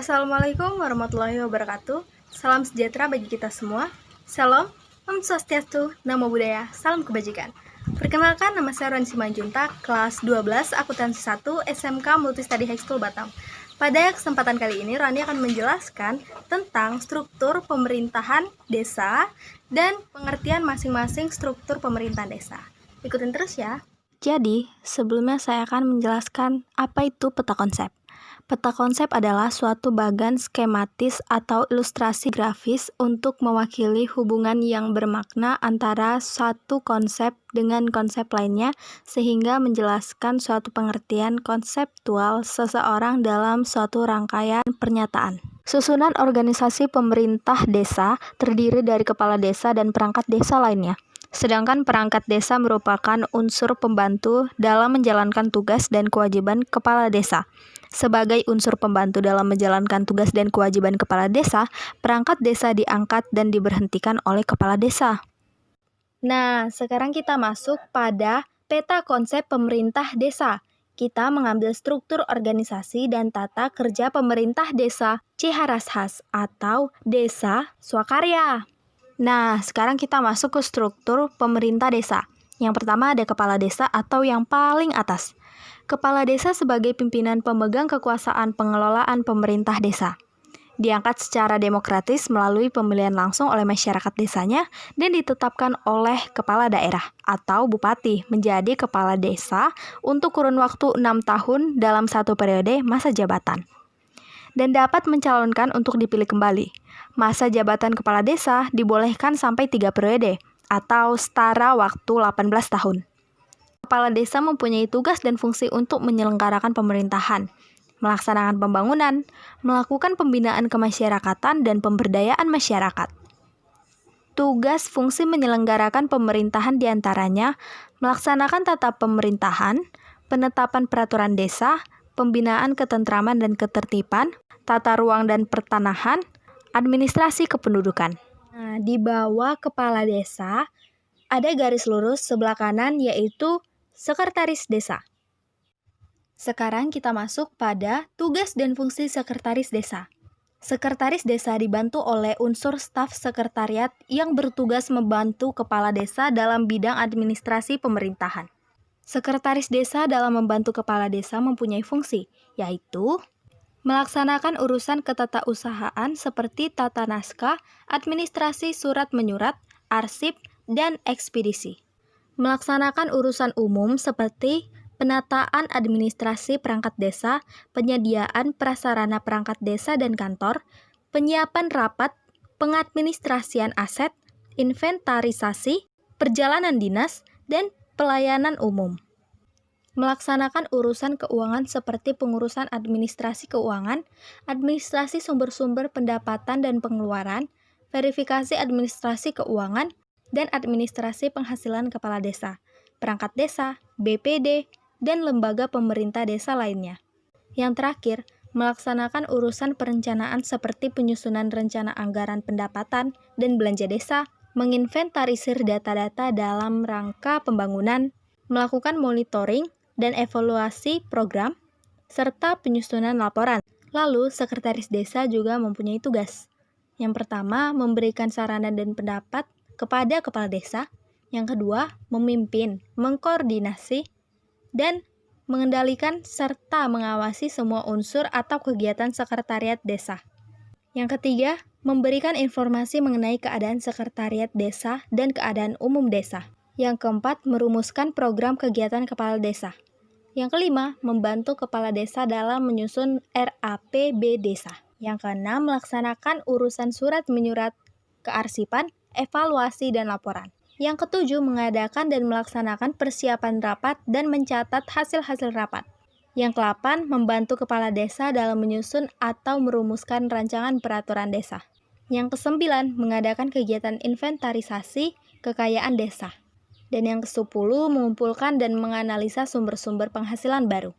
Assalamualaikum warahmatullahi wabarakatuh. Salam sejahtera bagi kita semua. Salam, Om Swastiastu, Namo Buddhaya, Salam Kebajikan. Perkenalkan, nama saya Ron Simanjuntak, kelas 12 Akuntansi 1 SMK Multistudy High School Batam. Pada kesempatan kali ini, Rani akan menjelaskan tentang struktur pemerintahan desa dan pengertian masing-masing struktur pemerintahan desa. Ikutin terus ya. Jadi, sebelumnya saya akan menjelaskan apa itu peta konsep. Peta konsep adalah suatu bagan skematis atau ilustrasi grafis untuk mewakili hubungan yang bermakna antara suatu konsep dengan konsep lainnya sehingga menjelaskan suatu pengertian konseptual seseorang dalam suatu rangkaian pernyataan. Susunan organisasi pemerintah desa terdiri dari kepala desa dan perangkat desa lainnya. Sedangkan perangkat desa merupakan unsur pembantu dalam menjalankan tugas dan kewajiban kepala desa. Sebagai unsur pembantu dalam menjalankan tugas dan kewajiban kepala desa, perangkat desa diangkat dan diberhentikan oleh kepala desa. Nah, sekarang kita masuk pada peta konsep pemerintah desa. Kita mengambil struktur organisasi dan tata kerja pemerintah desa Ciharashas atau Desa Swakarya. Nah, sekarang kita masuk ke struktur pemerintah desa. Yang pertama ada kepala desa atau yang paling atas. Kepala desa sebagai pimpinan pemegang kekuasaan pengelolaan pemerintah desa. Diangkat secara demokratis melalui pemilihan langsung oleh masyarakat desanya dan ditetapkan oleh kepala daerah atau bupati menjadi kepala desa untuk kurun waktu 6 tahun dalam satu periode masa jabatan. Dan dapat mencalonkan untuk dipilih kembali. Masa jabatan kepala desa dibolehkan sampai 3 periode atau setara waktu 18 tahun. Kepala desa mempunyai tugas dan fungsi untuk menyelenggarakan pemerintahan, melaksanakan pembangunan, melakukan pembinaan kemasyarakatan dan pemberdayaan masyarakat. Tugas fungsi menyelenggarakan pemerintahan diantaranya melaksanakan tata pemerintahan, penetapan peraturan desa, pembinaan ketentraman dan ketertiban, tata ruang dan pertanahan, administrasi kependudukan. Nah, di bawah kepala desa ada garis lurus sebelah kanan yaitu Sekretaris Desa. Sekarang kita masuk pada tugas dan fungsi Sekretaris Desa. Sekretaris Desa dibantu oleh unsur staf sekretariat yang bertugas membantu kepala desa dalam bidang administrasi pemerintahan. Sekretaris Desa dalam membantu kepala desa mempunyai fungsi, yaitu melaksanakan urusan ketatausahaan seperti tata naskah, administrasi surat menyurat, arsip, dan ekspedisi. Melaksanakan urusan umum seperti penataan administrasi perangkat desa, penyediaan prasarana perangkat desa dan kantor, penyiapan rapat, pengadministrasian aset, inventarisasi, perjalanan dinas, dan pelayanan umum. Melaksanakan urusan keuangan seperti pengurusan administrasi keuangan, administrasi sumber-sumber pendapatan dan pengeluaran, verifikasi administrasi keuangan, dan administrasi penghasilan kepala desa, perangkat desa, BPD, dan lembaga pemerintah desa lainnya. Yang terakhir, melaksanakan urusan perencanaan seperti penyusunan rencana anggaran pendapatan dan belanja desa, menginventarisir data-data dalam rangka pembangunan, melakukan monitoring dan evaluasi program, serta penyusunan laporan. Lalu, sekretaris desa juga mempunyai tugas. Yang pertama, memberikan saran dan pendapat kepada kepala desa. Yang kedua, memimpin, mengkoordinasi, dan mengendalikan serta mengawasi semua unsur atau kegiatan sekretariat desa. Yang ketiga, memberikan informasi mengenai keadaan sekretariat desa dan keadaan umum desa. Yang keempat, merumuskan program kegiatan kepala desa. Yang kelima, membantu kepala desa dalam menyusun RAPB desa. Yang keenam, melaksanakan urusan surat menyurat kearsipan, evaluasi, dan laporan. Yang ketujuh, mengadakan dan melaksanakan persiapan rapat dan mencatat hasil-hasil rapat. Yang ke-8, membantu kepala desa dalam menyusun atau merumuskan rancangan peraturan desa. Yang ke-9, mengadakan kegiatan inventarisasi kekayaan desa. Dan yang ke-10, mengumpulkan dan menganalisa sumber-sumber penghasilan baru.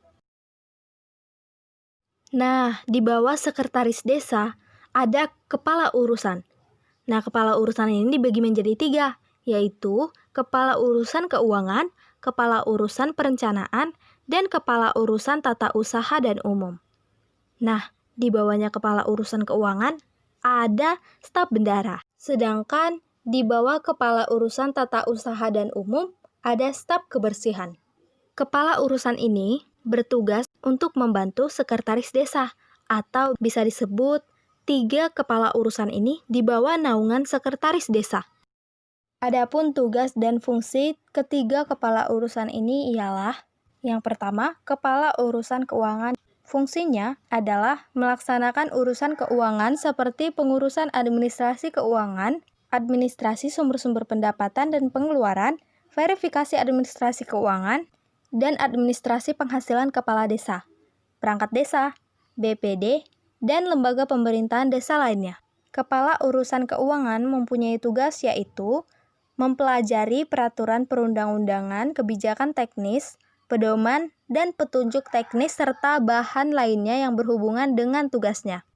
Nah, di bawah sekretaris desa ada kepala urusan. Nah, kepala urusan ini dibagi menjadi 3, yaitu kepala urusan keuangan, kepala urusan perencanaan, dan kepala urusan tata usaha dan umum. Nah, di bawahnya kepala urusan keuangan, ada staf bendara. Sedangkan di bawah kepala urusan tata usaha dan umum, ada staf kebersihan. Kepala urusan ini bertugas untuk membantu sekretaris desa, atau bisa disebut 3 kepala urusan ini di bawah naungan sekretaris desa. Adapun tugas dan fungsi ketiga kepala urusan ini ialah: yang pertama, kepala urusan keuangan. Fungsinya adalah melaksanakan urusan keuangan seperti pengurusan administrasi keuangan, administrasi sumber-sumber pendapatan dan pengeluaran, verifikasi administrasi keuangan, dan administrasi penghasilan kepala desa, perangkat desa, BPD, dan lembaga pemerintahan desa lainnya. Kepala urusan keuangan mempunyai tugas yaitu mempelajari peraturan perundang-undangan, kebijakan teknis, pedoman, dan petunjuk teknis serta bahan lainnya yang berhubungan dengan tugasnya.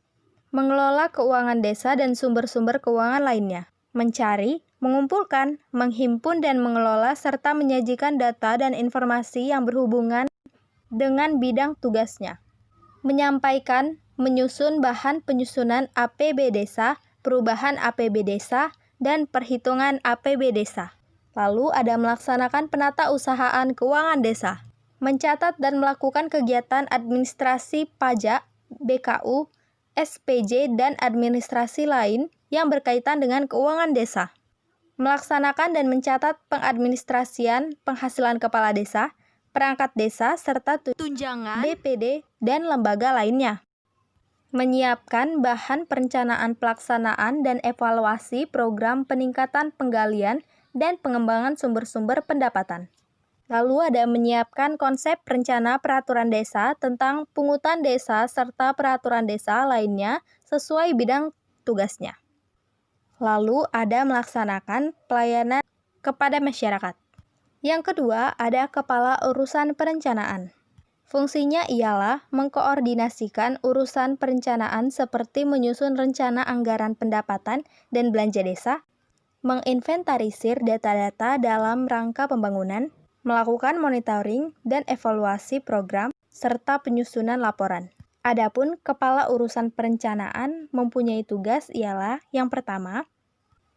Mengelola keuangan desa dan sumber-sumber keuangan lainnya. Mencari, mengumpulkan, menghimpun dan mengelola serta menyajikan data dan informasi yang berhubungan dengan bidang tugasnya. Menyampaikan, menyusun bahan penyusunan APB desa, perubahan APB desa, dan perhitungan APB desa. Lalu ada melaksanakan penatausahaan keuangan desa, mencatat dan melakukan kegiatan administrasi pajak, BKU, SPJ, dan administrasi lain yang berkaitan dengan keuangan desa. Melaksanakan dan mencatat pengadministrasian penghasilan kepala desa, perangkat desa, serta tunjangan, BPD, dan lembaga lainnya. Menyiapkan bahan perencanaan pelaksanaan dan evaluasi program peningkatan penggalian dan pengembangan sumber-sumber pendapatan. Lalu ada menyiapkan konsep rencana peraturan desa tentang pungutan desa serta peraturan desa lainnya sesuai bidang tugasnya. Lalu ada melaksanakan pelayanan kepada masyarakat. Yang kedua, ada kepala urusan perencanaan. Fungsinya ialah mengkoordinasikan urusan perencanaan seperti menyusun rencana anggaran pendapatan dan belanja desa, menginventarisir data-data dalam rangka pembangunan, melakukan monitoring dan evaluasi program, serta penyusunan laporan. Adapun kepala urusan perencanaan mempunyai tugas ialah: yang pertama,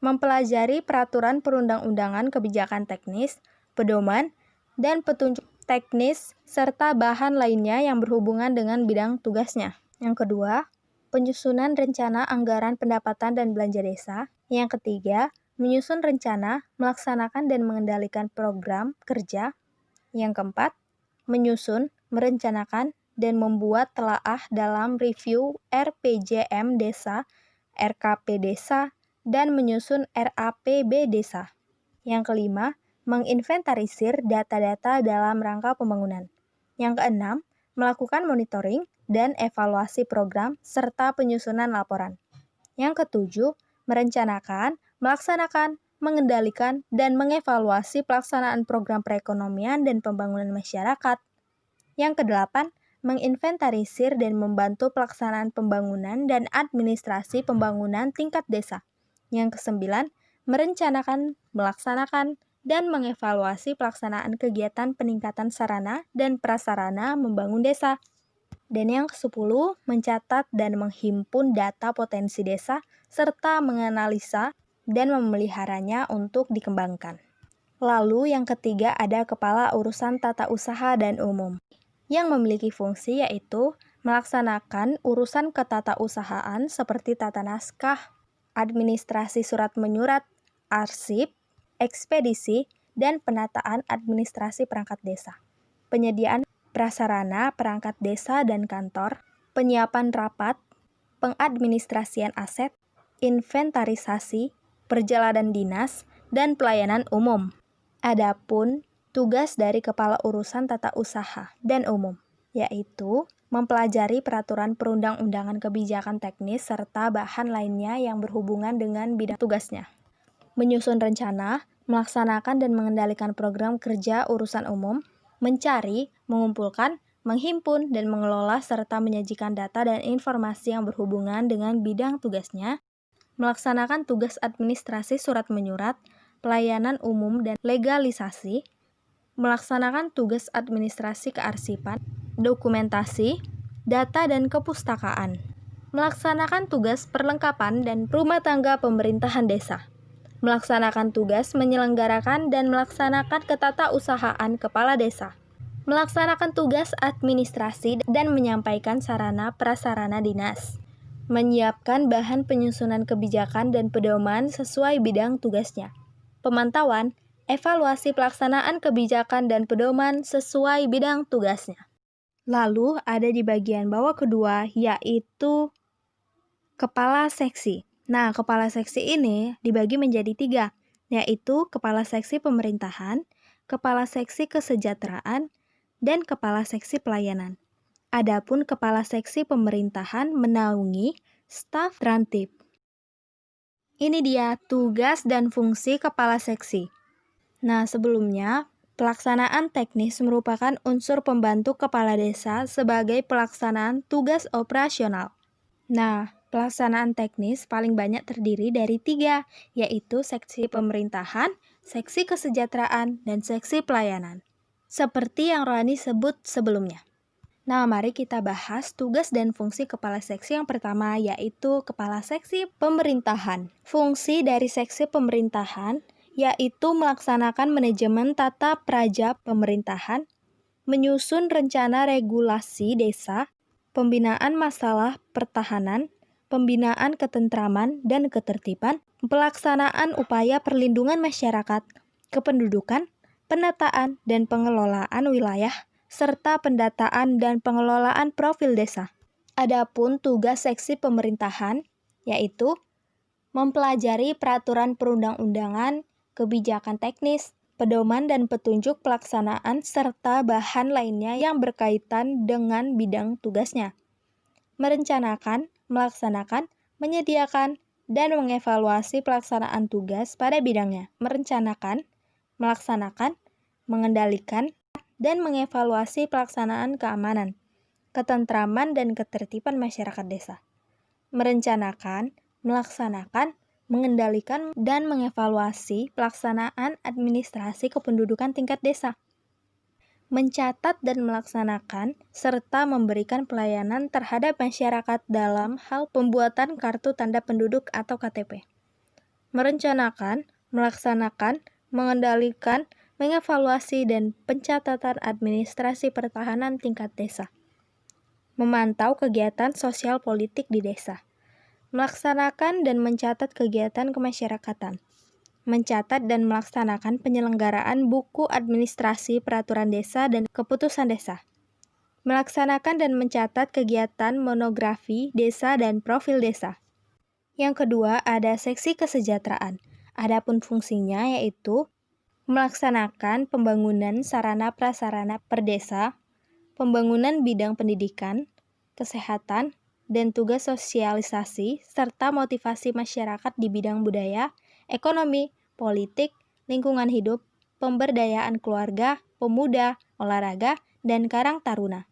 mempelajari peraturan perundang-undangan, kebijakan teknis, pedoman, dan petunjuk teknis, serta bahan lainnya yang berhubungan dengan bidang tugasnya. Yang kedua, penyusunan rencana anggaran pendapatan dan belanja desa. Yang ketiga, menyusun rencana, melaksanakan dan mengendalikan program kerja. Yang keempat, menyusun, merencanakan, dan membuat telaah dalam review RPJM desa, RKP desa, dan menyusun RAPB desa. Yang kelima, menginventarisir data-data dalam rangka pembangunan. Yang keenam, melakukan monitoring dan evaluasi program serta penyusunan laporan. Yang ketujuh, merencanakan, melaksanakan, mengendalikan, dan mengevaluasi pelaksanaan program perekonomian dan pembangunan masyarakat. Yang kedelapan, menginventarisir dan membantu pelaksanaan pembangunan dan administrasi pembangunan tingkat desa. Yang kesembilan, merencanakan, melaksanakan, dan mengevaluasi pelaksanaan kegiatan peningkatan sarana dan prasarana membangun desa. Dan yang ke-10, mencatat dan menghimpun data potensi desa, serta menganalisa dan memeliharanya untuk dikembangkan. Lalu yang ketiga ada kepala urusan tata usaha dan umum, yang memiliki fungsi yaitu melaksanakan urusan ketatausahaan seperti tata naskah, administrasi surat menyurat, arsip, ekspedisi, dan penataan administrasi perangkat desa, penyediaan prasarana perangkat desa dan kantor, penyiapan rapat, pengadministrasian aset, inventarisasi, perjalanan dinas, dan pelayanan umum. Adapun tugas dari kepala urusan tata usaha dan umum, yaitu mempelajari peraturan perundang-undangan, kebijakan teknis, serta bahan lainnya yang berhubungan dengan bidang tugasnya. Menyusun rencana, melaksanakan dan mengendalikan program kerja urusan umum, mencari, mengumpulkan, menghimpun, dan mengelola serta menyajikan data dan informasi yang berhubungan dengan bidang tugasnya, melaksanakan tugas administrasi surat menyurat, pelayanan umum dan legalisasi, melaksanakan tugas administrasi kearsipan, dokumentasi, data dan kepustakaan. Melaksanakan tugas perlengkapan dan rumah tangga pemerintahan desa. Melaksanakan tugas menyelenggarakan dan melaksanakan ketatausahaan kepala desa. Melaksanakan tugas administrasi dan menyampaikan sarana prasarana dinas. Menyiapkan bahan penyusunan kebijakan dan pedoman sesuai bidang tugasnya. Pemantauan, evaluasi pelaksanaan kebijakan dan pedoman sesuai bidang tugasnya. Lalu ada di bagian bawah kedua, yaitu kepala seksi. Nah, kepala seksi ini dibagi menjadi 3, yaitu kepala seksi pemerintahan, kepala seksi kesejahteraan, dan kepala seksi pelayanan. Adapun kepala seksi pemerintahan menaungi staf ranting. Ini dia tugas dan fungsi kepala seksi. Nah, sebelumnya, pelaksanaan teknis merupakan unsur pembantu kepala desa sebagai pelaksanaan tugas operasional. Nah, pelaksanaan teknis paling banyak terdiri dari 3, yaitu seksi pemerintahan, seksi kesejahteraan, dan seksi pelayanan. Seperti yang Rohani sebut sebelumnya. Nah, mari kita bahas tugas dan fungsi kepala seksi yang pertama, yaitu kepala seksi pemerintahan. Fungsi dari seksi pemerintahan yaitu melaksanakan manajemen tata praja pemerintahan, menyusun rencana regulasi desa, pembinaan masalah pertahanan, pembinaan ketentraman dan ketertiban, pelaksanaan upaya perlindungan masyarakat, kependudukan, penataan dan pengelolaan wilayah, serta pendataan dan pengelolaan profil desa. Adapun tugas seksi pemerintahan yaitu mempelajari peraturan perundang-undangan, kebijakan teknis, pedoman dan petunjuk pelaksanaan serta bahan lainnya yang berkaitan dengan bidang tugasnya. Merencanakan, melaksanakan, menyediakan, dan mengevaluasi pelaksanaan tugas pada bidangnya. Merencanakan, melaksanakan, mengendalikan, dan mengevaluasi pelaksanaan keamanan, ketentraman, dan ketertiban masyarakat desa. Merencanakan, melaksanakan, mengendalikan, dan mengevaluasi pelaksanaan administrasi kependudukan tingkat desa. Mencatat dan melaksanakan, serta memberikan pelayanan terhadap masyarakat dalam hal pembuatan kartu tanda penduduk atau KTP. Merencanakan, melaksanakan, mengendalikan, mengevaluasi, dan pencatatan administrasi pertahanan tingkat desa. Memantau kegiatan sosial politik di desa. Melaksanakan dan mencatat kegiatan kemasyarakatan. Mencatat dan melaksanakan penyelenggaraan buku administrasi peraturan desa dan keputusan desa. Melaksanakan dan mencatat kegiatan monografi desa dan profil desa. Yang kedua, ada seksi kesejahteraan. Adapun fungsinya yaitu melaksanakan pembangunan sarana prasarana per desa, pembangunan bidang pendidikan, kesehatan, dan tugas sosialisasi serta motivasi masyarakat di bidang budaya, ekonomi, politik, lingkungan hidup, pemberdayaan keluarga, pemuda, olahraga, dan karang taruna.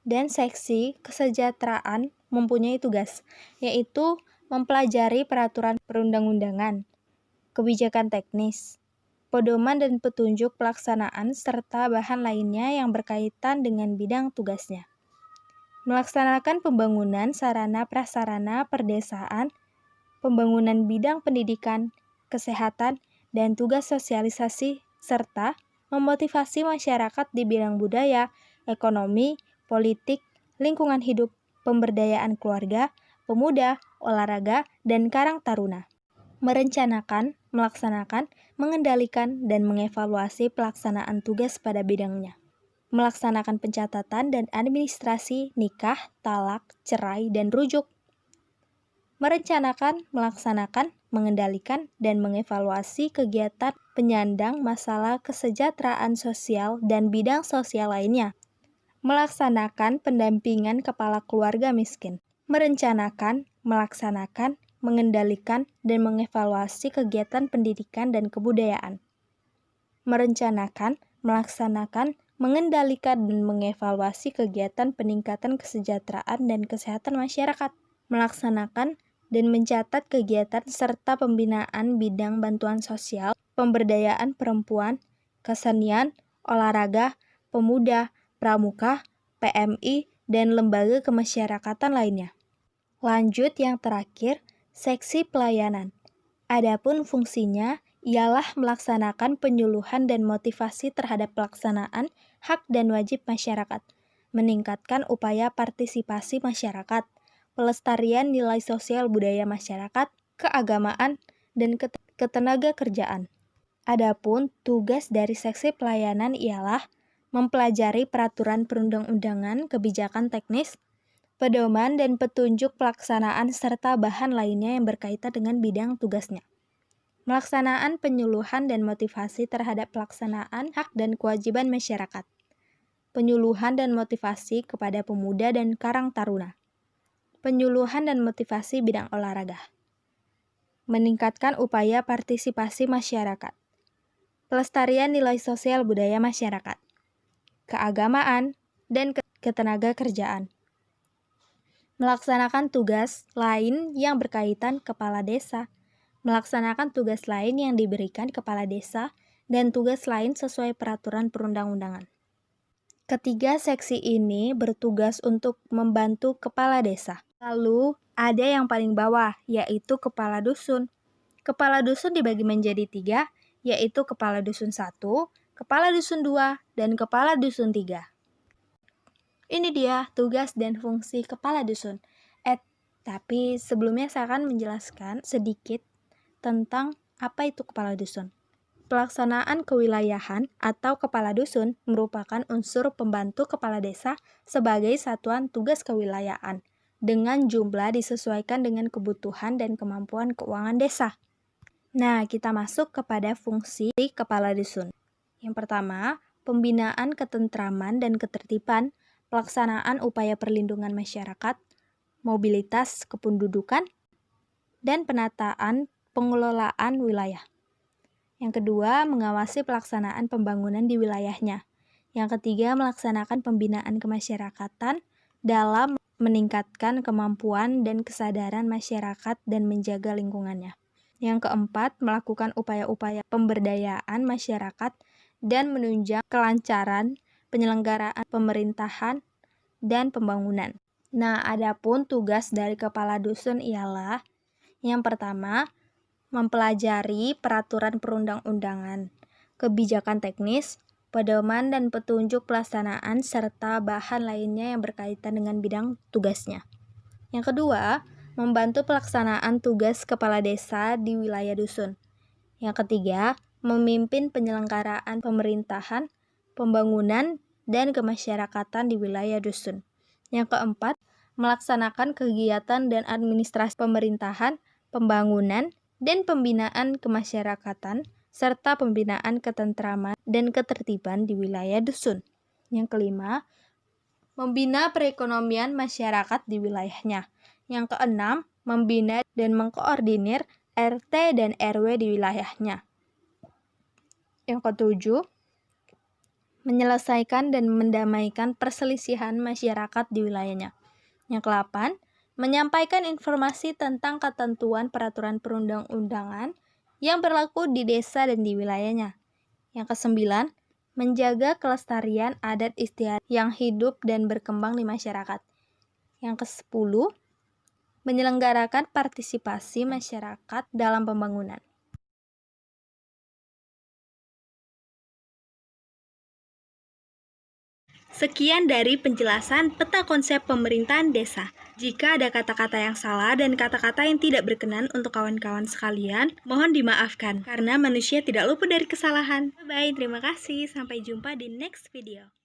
Dan seksi kesejahteraan mempunyai tugas, yaitu mempelajari peraturan perundang-undangan, kebijakan teknis, pedoman dan petunjuk pelaksanaan serta bahan lainnya yang berkaitan dengan bidang tugasnya. Melaksanakan pembangunan sarana prasarana perdesaan, pembangunan bidang pendidikan, kesehatan, dan tugas sosialisasi serta memotivasi masyarakat di bidang budaya, ekonomi, politik, lingkungan hidup, pemberdayaan keluarga, pemuda, olahraga, dan karang taruna. Merencanakan, melaksanakan, mengendalikan, dan mengevaluasi pelaksanaan tugas pada bidangnya. Melaksanakan pencatatan dan administrasi nikah, talak, cerai, dan rujuk. Merencanakan, melaksanakan, mengendalikan, dan mengevaluasi kegiatan penyandang masalah kesejahteraan sosial dan bidang sosial lainnya. Melaksanakan pendampingan kepala keluarga miskin. Merencanakan, melaksanakan, mengendalikan, dan mengevaluasi kegiatan pendidikan dan kebudayaan. Merencanakan, melaksanakan, mengendalikan, dan mengevaluasi kegiatan peningkatan kesejahteraan dan kesehatan masyarakat. Melaksanakan dan mencatat kegiatan serta pembinaan bidang bantuan sosial, pemberdayaan perempuan, kesenian, olahraga, pemuda, pramuka, PMI, dan lembaga kemasyarakatan lainnya. Lanjut yang terakhir, seksi pelayanan. Adapun fungsinya ialah melaksanakan penyuluhan dan motivasi terhadap pelaksanaan hak dan wajib masyarakat, meningkatkan upaya partisipasi masyarakat, pelestarian nilai sosial budaya masyarakat, keagamaan, dan ketenaga kerjaan. Adapun tugas dari seksi pelayanan ialah mempelajari peraturan perundang-undangan, kebijakan teknis, pedoman dan petunjuk pelaksanaan serta bahan lainnya yang berkaitan dengan bidang tugasnya. Melaksanaan penyuluhan dan motivasi terhadap pelaksanaan hak dan kewajiban masyarakat. Penyuluhan dan motivasi kepada pemuda dan karang taruna. Penyuluhan dan motivasi bidang olahraga. Meningkatkan upaya partisipasi masyarakat. Pelestarian nilai sosial budaya masyarakat. Keagamaan dan ketenaga kerjaan. Melaksanakan tugas lain yang berkaitan kepala desa, melaksanakan tugas lain yang diberikan kepala desa, dan tugas lain sesuai peraturan perundang-undangan. Ketiga seksi ini bertugas untuk membantu kepala desa. Lalu, ada yang paling bawah, yaitu kepala dusun. Kepala dusun dibagi menjadi 3, yaitu kepala dusun 1, kepala dusun 2, dan kepala dusun 3. Ini dia tugas dan fungsi kepala dusun. Tapi sebelumnya saya akan menjelaskan sedikit tentang apa itu kepala dusun. Pelaksanaan kewilayahan atau kepala dusun merupakan unsur pembantu kepala desa sebagai satuan tugas kewilayahan dengan jumlah disesuaikan dengan kebutuhan dan kemampuan keuangan desa. Nah, kita masuk kepada fungsi kepala dusun. Yang pertama, pembinaan ketentraman dan ketertiban, pelaksanaan upaya perlindungan masyarakat, mobilitas kependudukan, dan penataan pengelolaan wilayah. Yang kedua, mengawasi pelaksanaan pembangunan di wilayahnya. Yang ketiga, melaksanakan pembinaan kemasyarakatan dalam meningkatkan kemampuan dan kesadaran masyarakat dan menjaga lingkungannya. Yang keempat, melakukan upaya-upaya pemberdayaan masyarakat dan menunjang kelancaran penyelenggaraan pemerintahan dan pembangunan. Nah, adapun tugas dari kepala dusun ialah yang pertama, mempelajari peraturan perundang-undangan, kebijakan teknis, pedoman dan petunjuk pelaksanaan serta bahan lainnya yang berkaitan dengan bidang tugasnya. Yang kedua, membantu pelaksanaan tugas kepala desa di wilayah dusun. Yang ketiga, memimpin penyelenggaraan pemerintahan, pembangunan, dan kemasyarakatan di wilayah dusun. Yang keempat, melaksanakan kegiatan dan administrasi pemerintahan, pembangunan, dan pembinaan kemasyarakatan, serta pembinaan ketentraman dan ketertiban di wilayah dusun. Yang kelima, membina perekonomian masyarakat di wilayahnya. Yang keenam, membina dan mengkoordinir RT dan RW di wilayahnya. Yang ketujuh, menyelesaikan dan mendamaikan perselisihan masyarakat di wilayahnya. Yang ke-8, menyampaikan informasi tentang ketentuan peraturan perundang-undangan yang berlaku di desa dan di wilayahnya. Yang ke-9, menjaga kelestarian adat istiadat yang hidup dan berkembang di masyarakat. Yang ke-10, menyelenggarakan partisipasi masyarakat dalam pembangunan. Sekian dari penjelasan peta konsep pemerintahan desa. Jika ada kata-kata yang salah dan kata-kata yang tidak berkenan untuk kawan-kawan sekalian, mohon dimaafkan karena manusia tidak luput dari kesalahan. Bye, terima kasih. Sampai jumpa di next video.